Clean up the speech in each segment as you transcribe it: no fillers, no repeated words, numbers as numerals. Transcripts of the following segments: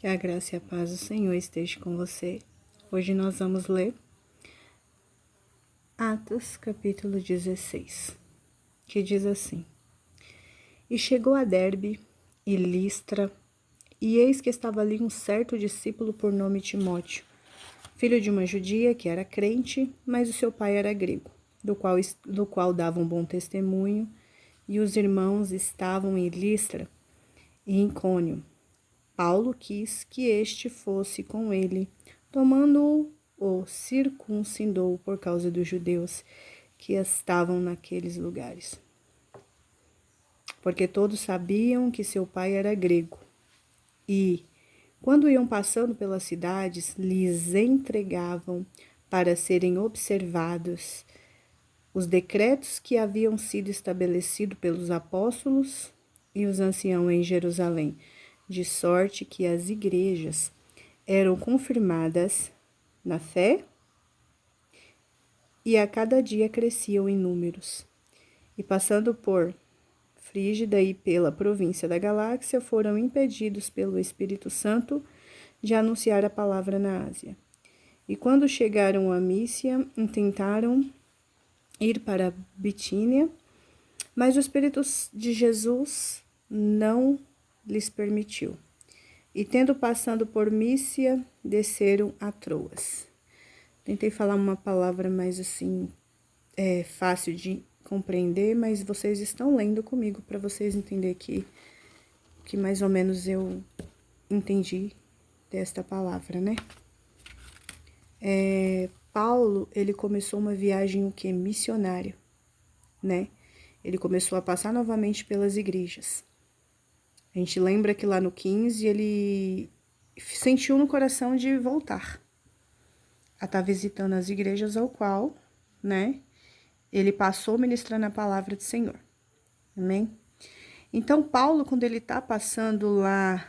Que a graça e a paz do Senhor esteja com você. Hoje nós vamos ler Atos, capítulo 16, que diz assim: E chegou a Derbe e Listra, e eis que estava ali um certo discípulo por nome Timóteo, filho de uma judia que era crente, mas o seu pai era grego, do qual dava um bom testemunho, e os irmãos estavam em Listra e em Icônio. Paulo quis que este fosse com ele, tomando-o, o circuncidou por causa dos judeus que estavam naqueles lugares. Porque todos sabiam que seu pai era grego. E, quando iam passando pelas cidades, lhes entregavam para serem observados os decretos que haviam sido estabelecidos pelos apóstolos e os anciãos em Jerusalém, de sorte que as igrejas eram confirmadas na fé e a cada dia cresciam em números. E passando por Frígida e pela província da Galáxia, foram impedidos pelo Espírito Santo de anunciar a palavra na Ásia. E quando chegaram a Mísia, intentaram ir para Bitínia, mas o Espírito de Jesus não lhes permitiu. E tendo passando por Mísia, desceram a Troas. Tentei falar uma palavra mais assim, fácil de compreender, mas vocês estão lendo comigo para vocês entenderem que mais ou menos eu entendi desta palavra, né? Paulo, ele começou uma viagem missionária, né? Ele começou a passar novamente pelas igrejas. A gente lembra que lá no 15 ele sentiu no coração de voltar a estar visitando as igrejas ao qual, né, ele passou ministrando a palavra do Senhor. Amém? Então, Paulo, quando ele está passando lá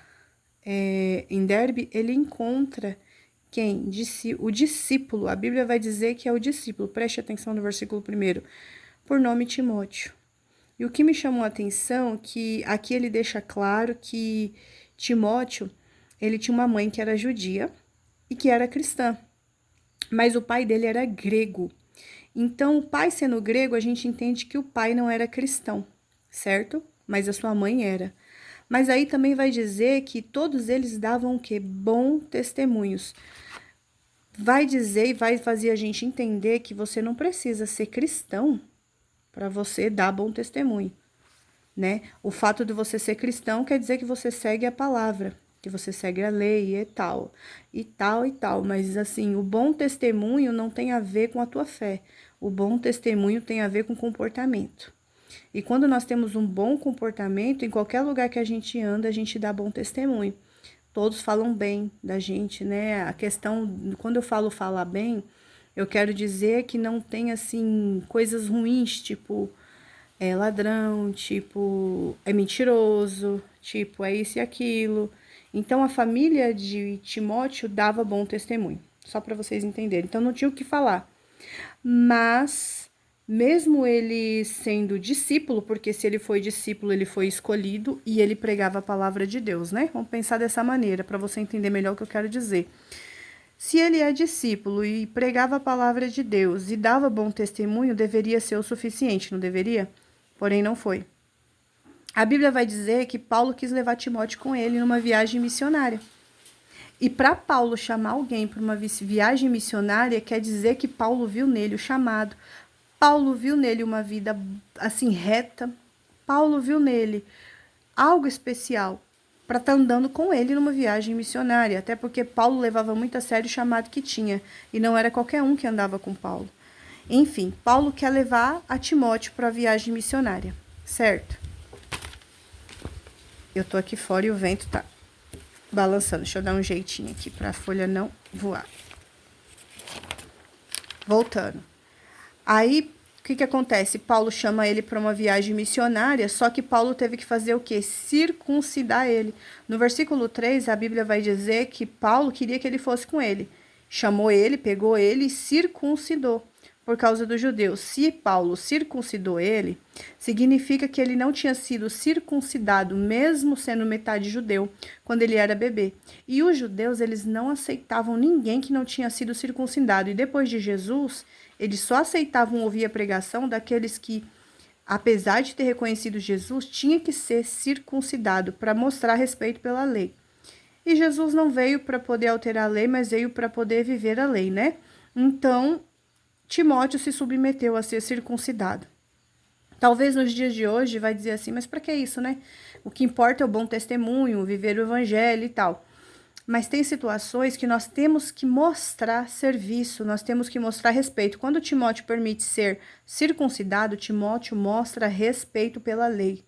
em Derbe, ele encontra quem? O discípulo. A Bíblia vai dizer que é o discípulo. Preste atenção no versículo 1, por nome Timóteo. E o que me chamou a atenção é que aqui ele deixa claro que Timóteo, ele tinha uma mãe que era judia e que era cristã, mas o pai dele era grego. Então, o pai sendo grego, a gente entende que o pai não era cristão, certo? Mas a sua mãe era. Mas aí também vai dizer que todos eles davam o quê? Bons testemunhos. Vai dizer e vai fazer a gente entender que você não precisa ser cristão para você dar bom testemunho, né? O fato de você ser cristão quer dizer que você segue a palavra, que você segue a lei e tal, e tal, e tal. Mas, assim, o bom testemunho não tem a ver com a tua fé. O bom testemunho tem a ver com comportamento. E quando nós temos um bom comportamento, em qualquer lugar que a gente anda, a gente dá bom testemunho. Todos falam bem da gente, né? A questão, quando eu falo falar bem, eu quero dizer que não tem, assim, coisas ruins, tipo, ladrão, tipo, é mentiroso, tipo, é isso e aquilo. Então, a família de Timóteo dava bom testemunho, só para vocês entenderem. Então, não tinha o que falar. Mas, mesmo ele sendo discípulo, porque se ele foi discípulo, ele foi escolhido e ele pregava a palavra de Deus, né? Vamos pensar dessa maneira, para você entender melhor o que eu quero dizer. Se ele é discípulo e pregava a palavra de Deus e dava bom testemunho, deveria ser o suficiente, não deveria? Porém, não foi. A Bíblia vai dizer que Paulo quis levar Timóteo com ele numa viagem missionária. E para Paulo chamar alguém para uma viagem missionária, quer dizer que Paulo viu nele o chamado. Paulo viu nele uma vida assim reta. Paulo viu nele algo especial para estar andando com ele numa viagem missionária, até porque Paulo levava muito a sério o chamado que tinha, e não era qualquer um que andava com Paulo. Enfim, Paulo quer levar a Timóteo para a viagem missionária, certo? Eu tô aqui fora e o vento tá balançando. Deixa eu dar um jeitinho aqui para a folha não voar. Voltando. Aí, o que acontece? Paulo chama ele para uma viagem missionária, só que Paulo teve que fazer o quê? Circuncidar ele. No versículo 3, a Bíblia vai dizer que Paulo queria que ele fosse com ele. Chamou ele, pegou ele e circuncidou. por causa dos judeus. Se Paulo circuncidou ele, significa que ele não tinha sido circuncidado, mesmo sendo metade judeu, quando ele era bebê. E os judeus, eles não aceitavam ninguém que não tinha sido circuncidado. E depois de Jesus, eles só aceitavam ouvir a pregação daqueles que, apesar de ter reconhecido Jesus, tinha que ser circuncidado para mostrar respeito pela lei. E Jesus não veio para poder alterar a lei, mas veio para poder viver a lei, né? Então, Timóteo se submeteu a ser circuncidado. Talvez nos dias de hoje vai dizer assim, mas para que isso, né? O que importa é o bom testemunho, viver o evangelho e tal. Mas tem situações que nós temos que mostrar serviço, nós temos que mostrar respeito. Quando Timóteo permite ser circuncidado, Timóteo mostra respeito pela lei.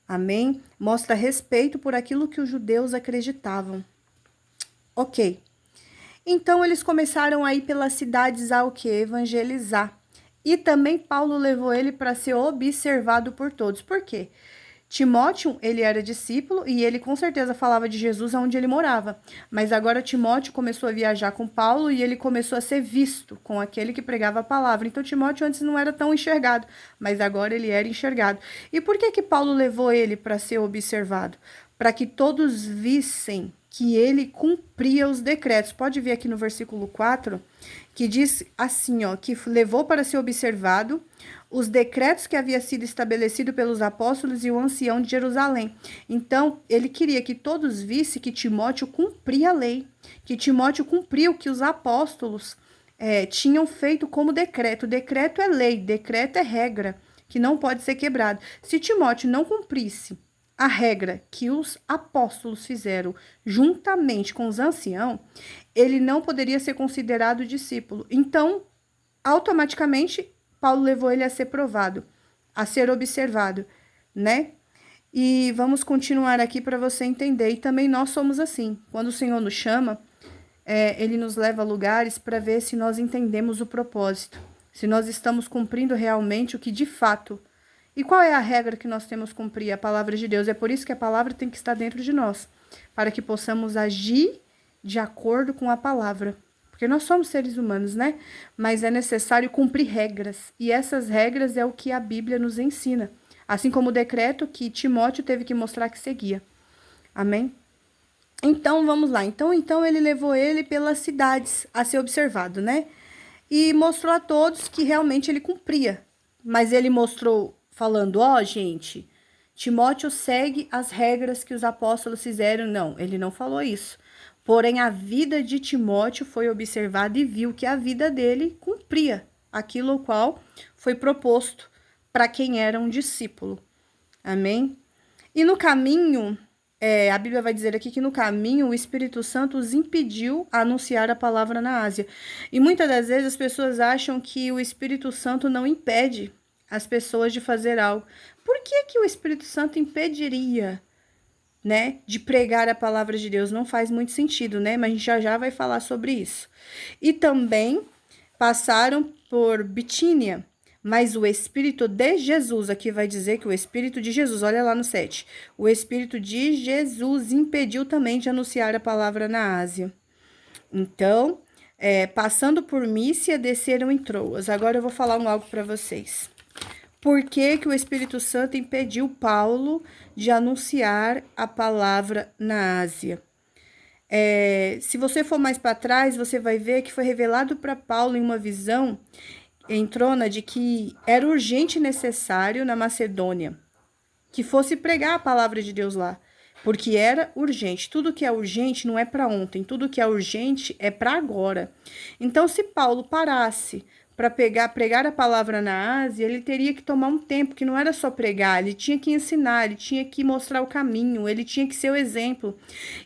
Amém? Mostra respeito por aquilo que os judeus acreditavam. Ok. Então, eles começaram a ir pelas cidades a o quê? Evangelizar. E também Paulo levou ele para ser observado por todos. Por quê? Timóteo, ele era discípulo e ele com certeza falava de Jesus onde ele morava. Mas agora Timóteo começou a viajar com Paulo e ele começou a ser visto com aquele que pregava a palavra. Então Timóteo antes não era tão enxergado, mas agora ele era enxergado. E por que Paulo levou ele para ser observado? Para que todos vissem que ele cumpria os decretos. Pode ver aqui no versículo 4, que diz assim, ó, que levou para ser observado os decretos que havia sido estabelecido pelos apóstolos e o ancião de Jerusalém. Então, ele queria que todos vissem que Timóteo cumpria a lei, que Timóteo cumpria o que os apóstolos tinham feito como decreto. Decreto é lei, decreto é regra, que não pode ser quebrado. Se Timóteo não cumprisse a regra que os apóstolos fizeram juntamente com os anciãos, ele não poderia ser considerado discípulo. Então, automaticamente, Paulo levou ele a ser provado, a ser observado, né? E vamos continuar aqui para você entender. E também nós somos assim. Quando o Senhor nos chama, ele nos leva a lugares para ver se nós entendemos o propósito, se nós estamos cumprindo realmente o que de fato. E qual é a regra que nós temos que cumprir? A palavra de Deus. É por isso que a palavra tem que estar dentro de nós, para que possamos agir de acordo com a palavra. Porque nós somos seres humanos, né? Mas é necessário cumprir regras. E essas regras é o que a Bíblia nos ensina. Assim como o decreto que Timóteo teve que mostrar que seguia. Amém? Então, vamos lá. Então ele levou ele pelas cidades a ser observado, né? E mostrou a todos que realmente ele cumpria. Mas ele mostrou falando, gente, Timóteo segue as regras que os apóstolos fizeram. Não, ele não falou isso. Porém, a vida de Timóteo foi observada e viu que a vida dele cumpria aquilo ao qual foi proposto para quem era um discípulo. Amém? E no caminho, a Bíblia vai dizer aqui que no caminho o Espírito Santo os impediu a anunciar a palavra na Ásia. E muitas das vezes as pessoas acham que o Espírito Santo não impede as pessoas de fazer algo. Por que o Espírito Santo impediria, né, de pregar a palavra de Deus? Não faz muito sentido, né? Mas a gente já vai falar sobre isso. E também passaram por Bitínia, mas o Espírito de Jesus, aqui vai dizer que o Espírito de Jesus, olha lá no 7, o Espírito de Jesus impediu também de anunciar a palavra na Ásia. Então, passando por Mícia, desceram em Troas. Agora eu vou falar algo para vocês. Por que o Espírito Santo impediu Paulo de anunciar a palavra na Ásia? Se você for mais para trás, você vai ver que foi revelado para Paulo em uma visão em Trona de que era urgente e necessário na Macedônia que fosse pregar a palavra de Deus lá, porque era urgente. Tudo que é urgente não é para ontem, tudo que é urgente é para agora. Então, se Paulo parasse para pregar a palavra na Ásia, ele teria que tomar um tempo, que não era só pregar, ele tinha que ensinar, ele tinha que mostrar o caminho, ele tinha que ser o exemplo.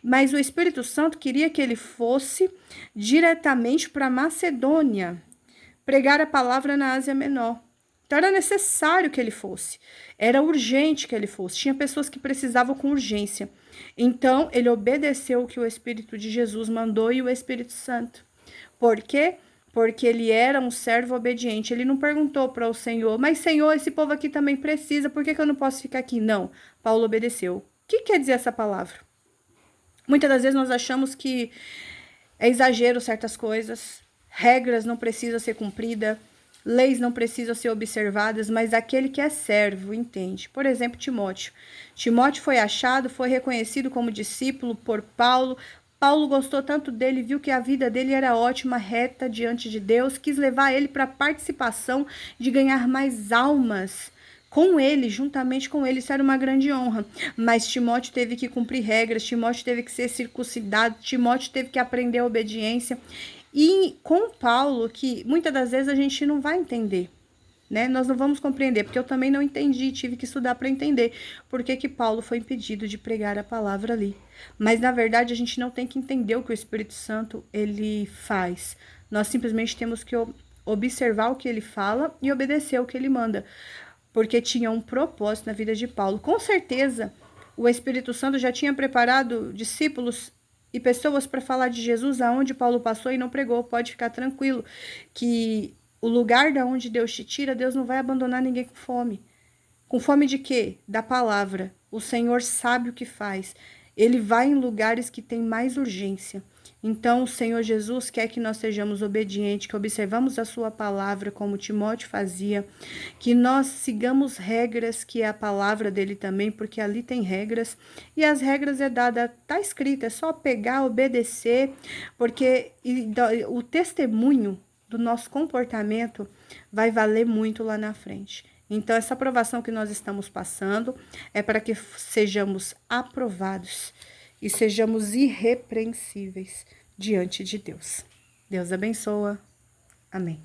Mas o Espírito Santo queria que ele fosse diretamente para Macedônia, pregar a palavra na Ásia Menor. Então era necessário que ele fosse, era urgente que ele fosse, tinha pessoas que precisavam com urgência. Então ele obedeceu o que o Espírito de Jesus mandou e o Espírito Santo. Por quê? Porque ele era um servo obediente. Ele não perguntou para o Senhor, mas Senhor, esse povo aqui também precisa, por que eu não posso ficar aqui? Não, Paulo obedeceu. O que quer dizer essa palavra? Muitas das vezes nós achamos que é exagero certas coisas, regras não precisam ser cumpridas, leis não precisam ser observadas, mas aquele que é servo entende. Por exemplo, Timóteo. Timóteo foi achado, foi reconhecido como discípulo por Paulo. Paulo gostou tanto dele, viu que a vida dele era ótima, reta diante de Deus, quis levar ele para a participação de ganhar mais almas com ele, juntamente com ele. Isso era uma grande honra. Mas Timóteo teve que cumprir regras, Timóteo teve que ser circuncidado, Timóteo teve que aprender a obediência. E com Paulo, que muitas das vezes a gente não vai entender, né? Nós não vamos compreender, porque eu também não entendi, tive que estudar para entender por que Paulo foi impedido de pregar a palavra ali. Mas na verdade a gente não tem que entender o que o Espírito Santo ele faz. Nós simplesmente temos que observar o que ele fala e obedecer o que ele manda, porque tinha um propósito na vida de Paulo. Com certeza, o Espírito Santo já tinha preparado discípulos e pessoas para falar de Jesus aonde Paulo passou e não pregou. Pode ficar tranquilo que o lugar da onde Deus te tira, Deus não vai abandonar ninguém com fome. Com fome de quê? Da palavra. O Senhor sabe o que faz. Ele vai em lugares que tem mais urgência. Então, o Senhor Jesus quer que nós sejamos obedientes, que observamos a sua palavra como Timóteo fazia, que nós sigamos regras, que é a palavra dele também, porque ali tem regras, e as regras é dada, tá escrito, é só pegar, obedecer, porque o testemunho do nosso comportamento vai valer muito lá na frente. Então, essa aprovação que nós estamos passando é para que sejamos aprovados e sejamos irrepreensíveis diante de Deus. Deus abençoa. Amém.